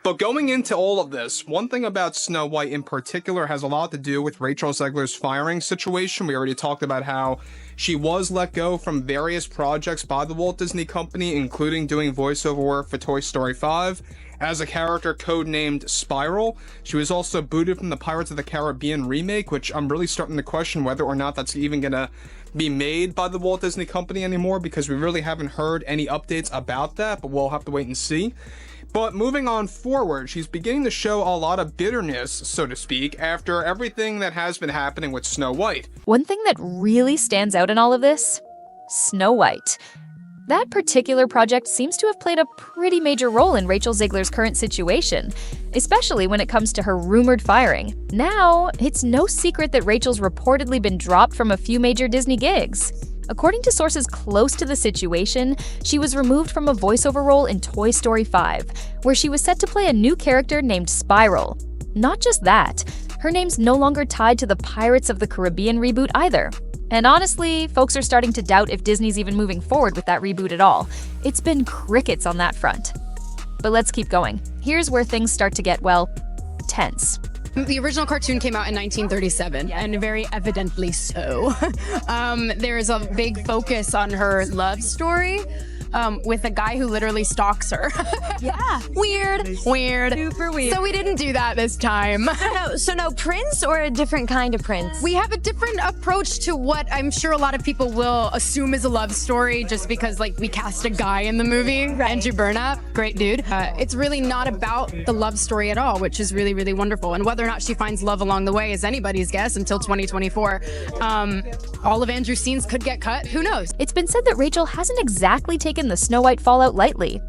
But going into all of this, one thing about Snow White in particular has a lot to do with Rachel Zegler's firing situation. We already talked about how she was let go from various projects by the Walt Disney Company, including doing voiceover work for Toy Story 5 as a character codenamed Spiral. She was also booted from the Pirates of the Caribbean remake, which I'm really starting to question whether or not that's even gonna be made by the Walt Disney Company anymore, because we really haven't heard any updates about that, but we'll have to wait and see. But moving on forward, she's beginning to show a lot of bitterness, so to speak, after everything that has been happening with Snow White. One thing that really stands out in all of this? Snow White. That particular project seems to have played a pretty major role in Rachel Zegler's current situation, especially when it comes to her rumored firing. Now, it's no secret that Rachel's reportedly been dropped from a few major Disney gigs. According to sources close to the situation, she was removed from a voiceover role in Toy Story 5, where she was set to play a new character named Spiral. Not just that, her name's no longer tied to the Pirates of the Caribbean reboot either. And honestly, folks are starting to doubt if Disney's even moving forward with that reboot at all. It's been crickets on that front. But let's keep going. Here's where things start to get, well, tense. The original cartoon came out in 1937, and very evidently so. There is a big focus on her love story with a guy who literally stalks her. Yeah. Weird. Super weird. So we didn't do that this time. So no prince or a different kind of prince? We have a different approach to what I'm sure a lot of people will assume is a love story, just because like we cast a guy in the movie, Right. Andrew Burnap, great dude. It's really not about the love story at all, which is really, really wonderful. And whether or not she finds love along the way is anybody's guess until 2024. All of Andrew's scenes could get cut, who knows? It's been said that Rachel hasn't exactly taken the Snow White fallout lightly.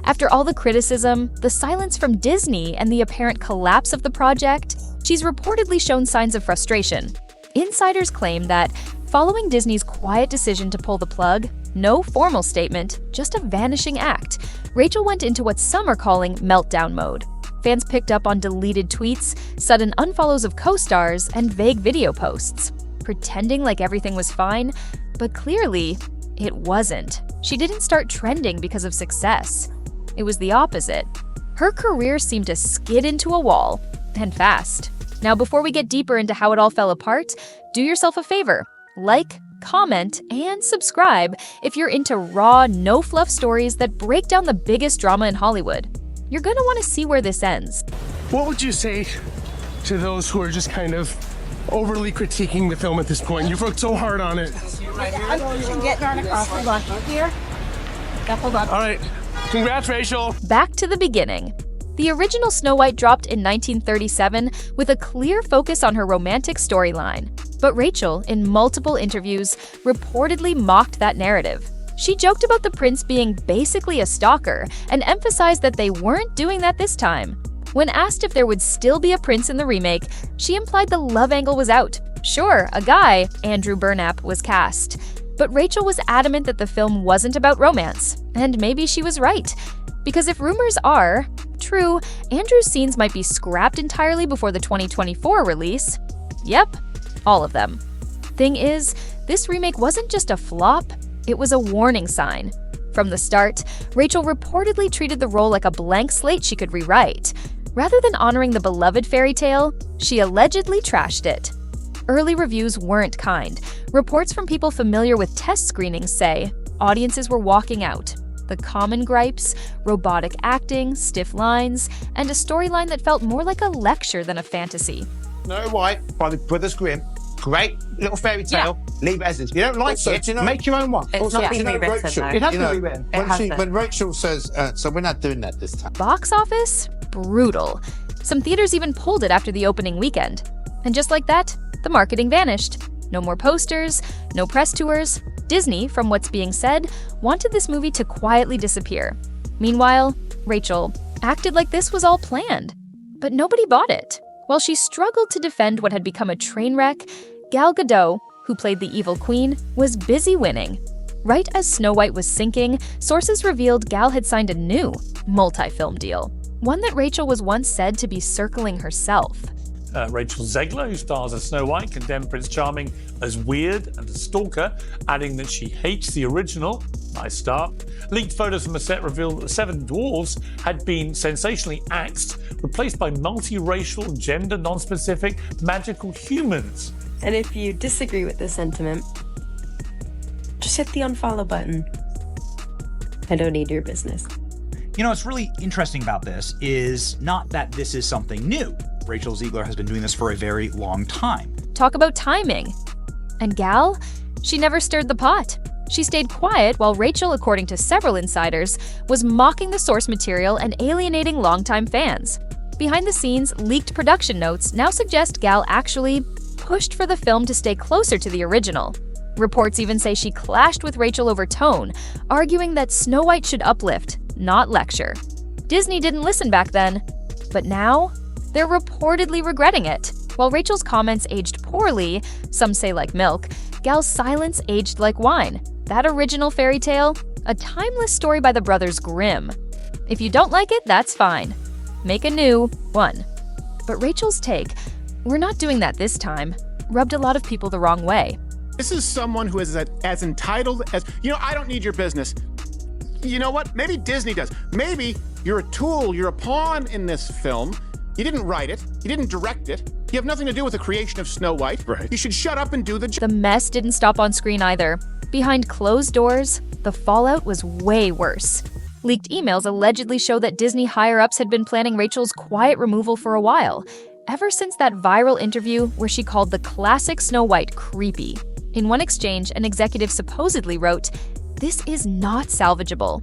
After all the criticism, the silence from Disney, and the apparent collapse of the project, she's reportedly shown signs of frustration. Insiders claim that, following Disney's quiet decision to pull the plug, no formal statement, just a vanishing act, Rachel went into what some are calling meltdown mode. Fans picked up on deleted tweets, sudden unfollows of co-stars, and vague video posts, pretending like everything was fine, but clearly, it wasn't. She didn't start trending because of success. It was the opposite. Her career seemed to skid into a wall, and fast. Now, before we get deeper into how it all fell apart, do yourself a favor. Like, comment, and subscribe if you're into raw, no-fluff stories that break down the biggest drama in Hollywood. You're gonna want to see where this ends. What would you say to those who are just kind of overly critiquing the film at this point? You've worked so hard on it. I'm getting on across. Hold on. Here. Yeah, hold on. All right. Congrats, Rachel. Back to the beginning. The original Snow White dropped in 1937 with a clear focus on her romantic storyline. But Rachel, in multiple interviews, reportedly mocked that narrative. She joked about the prince being basically a stalker and emphasized that they weren't doing that this time. When asked if there would still be a prince in the remake, she implied the love angle was out. Sure, a guy, Andrew Burnap, was cast. But Rachel was adamant that the film wasn't about romance. And maybe she was right. Because if rumors are true, Andrew's scenes might be scrapped entirely before the 2024 release. Yep, all of them. Thing is, this remake wasn't just a flop, it was a warning sign. From the start, Rachel reportedly treated the role like a blank slate she could rewrite. Rather than honoring the beloved fairy tale, she allegedly trashed it. Early reviews weren't kind. Reports from people familiar with test screenings say audiences were walking out. The common gripes, robotic acting, stiff lines, and a storyline that felt more like a lecture than a fantasy. No White by the Brothers Grimm. Great little fairy tale. Leave it as is. You don't like Also, it, do you know- make your own one. It's not been rewritten, Rachel, though. It has you been know, rewritten. when Rachel says, so we're not doing that this time. Box office? Brutal. Some theaters even pulled it after the opening weekend. And just like that, the marketing vanished. No more posters, no press tours. Disney, from what's being said, wanted this movie to quietly disappear. Meanwhile, Rachel acted like this was all planned. But nobody bought it. While she struggled to defend what had become a train wreck, Gal Gadot, who played the evil queen, was busy winning. Right as Snow White was sinking, sources revealed Gal had signed a new multi-film deal. One that Rachel was once said to be circling herself. Rachel Zegler, who stars as Snow White, condemned Prince Charming as weird and a stalker, adding that she hates the original. Nice start. Leaked photos from the set revealed that the seven dwarves had been sensationally axed, replaced by multiracial, gender non-specific, magical humans. And if you disagree with this sentiment, just hit the unfollow button. I don't need your business. You know, what's really interesting about this is not that this is something new. Rachel Zegler has been doing this for a very long time. Talk about timing. And Gal? She never stirred the pot. She stayed quiet while Rachel, according to several insiders, was mocking the source material and alienating longtime fans. Behind the scenes, leaked production notes now suggest Gal actually pushed for the film to stay closer to the original. Reports even say she clashed with Rachel over tone, arguing that Snow White should uplift, not lecture. Disney didn't listen back then, but now they're reportedly regretting it. While Rachel's comments aged poorly, some say like milk, Gal's silence aged like wine. That original fairy tale, a timeless story by the brothers Grimm. If you don't like it, that's fine. Make a new one. But Rachel's take, "We're not doing that this time," rubbed a lot of people the wrong way. This is someone who is as entitled as, I don't need your business. You know what? Maybe Disney does. Maybe you're a tool, you're a pawn in this film. You didn't write it, you didn't direct it. You have nothing to do with the creation of Snow White. Right. You should shut up and do the job. The mess didn't stop on screen either. Behind closed doors, the fallout was way worse. Leaked emails allegedly show that Disney higher-ups had been planning Rachel's quiet removal for a while, ever since that viral interview where she called the classic Snow White creepy. In one exchange, an executive supposedly wrote, "This is not salvageable."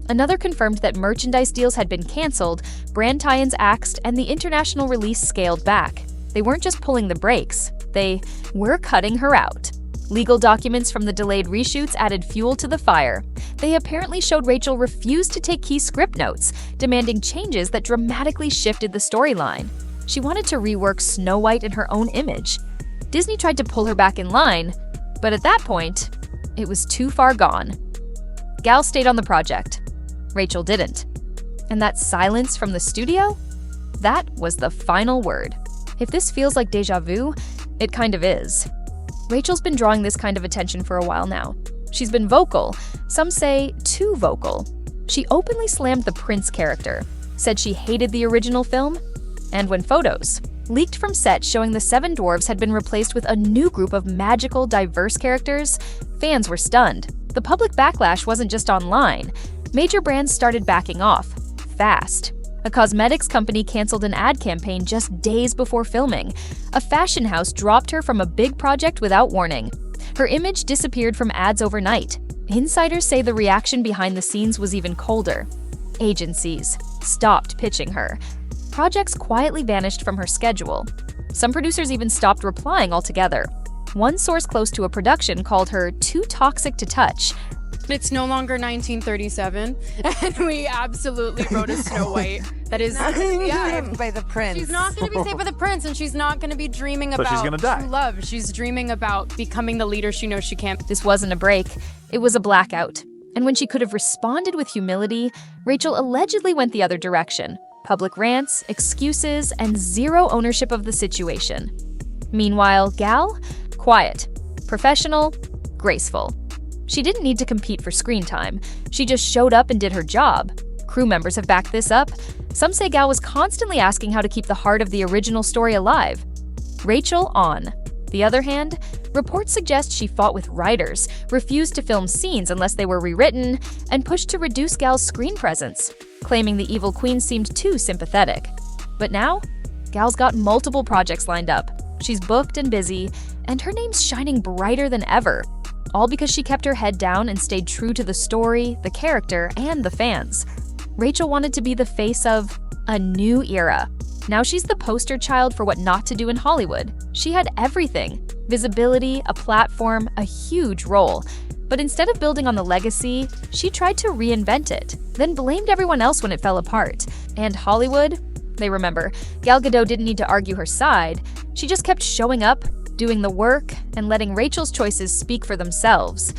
Another confirmed that merchandise deals had been canceled, brand tie-ins axed, and the international release scaled back. They weren't just pulling the brakes, they were cutting her out. Legal documents from the delayed reshoots added fuel to the fire. They apparently showed Rachel refused to take key script notes, demanding changes that dramatically shifted the storyline. She wanted to rework Snow White in her own image. Disney tried to pull her back in line, but at that point, it was too far gone. Gal stayed on the project. Rachel didn't. And that silence from the studio? That was the final word. If this feels like deja vu, it kind of is. Rachel's been drawing this kind of attention for a while now. She's been vocal, some say too vocal. She openly slammed the Prince character, said she hated the original film, and when photos leaked from set showing the seven dwarves had been replaced with a new group of magical, diverse characters, fans were stunned. The public backlash wasn't just online. Major brands started backing off, fast. A cosmetics company canceled an ad campaign just days before filming. A fashion house dropped her from a big project without warning. Her image disappeared from ads overnight. Insiders say the reaction behind the scenes was even colder. Agencies stopped pitching her. Projects quietly vanished from her schedule. Some producers even stopped replying altogether. One source close to a production called her too toxic to touch. It's no longer 1937, and we absolutely wrote a Snow White that is Saved by the prince. She's not going to be saved by the prince, and she's not going to be dreaming about she's gonna die. true love. She's dreaming about becoming the leader she knows she can't. This wasn't a break, it was a blackout. And when she could have responded with humility, Rachel allegedly went the other direction. Public rants, excuses, and zero ownership of the situation. Meanwhile, Gal? Quiet, professional, graceful. She didn't need to compete for screen time. She just showed up and did her job. Crew members have backed this up. Some say Gal was constantly asking how to keep the heart of the original story alive. Rachel on. The other hand, reports suggest she fought with writers, refused to film scenes unless they were rewritten, and pushed to reduce Gal's screen presence, claiming the evil queen seemed too sympathetic. But now, Gal's got multiple projects lined up. She's booked and busy, and her name's shining brighter than ever. All because she kept her head down and stayed true to the story, the character, and the fans. Rachel wanted to be the face of a new era. Now she's the poster child for what not to do in Hollywood. She had everything: visibility, a platform, a huge role. But instead of building on the legacy, she tried to reinvent it, then blamed everyone else when it fell apart. And Hollywood? They remember, Gal Gadot didn't need to argue her side. She just kept showing up, doing the work, and letting Rachel's choices speak for themselves.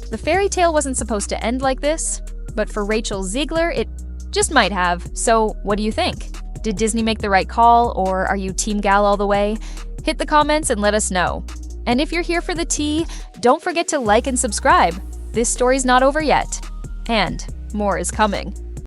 The fairy tale wasn't supposed to end like this, but for Rachel Zegler, it just might have. So what do you think? Did Disney make the right call, or are you Team Gal all the way? Hit the comments and let us know. And if you're here for the tea, don't forget to like and subscribe. This story's not over yet. And more is coming.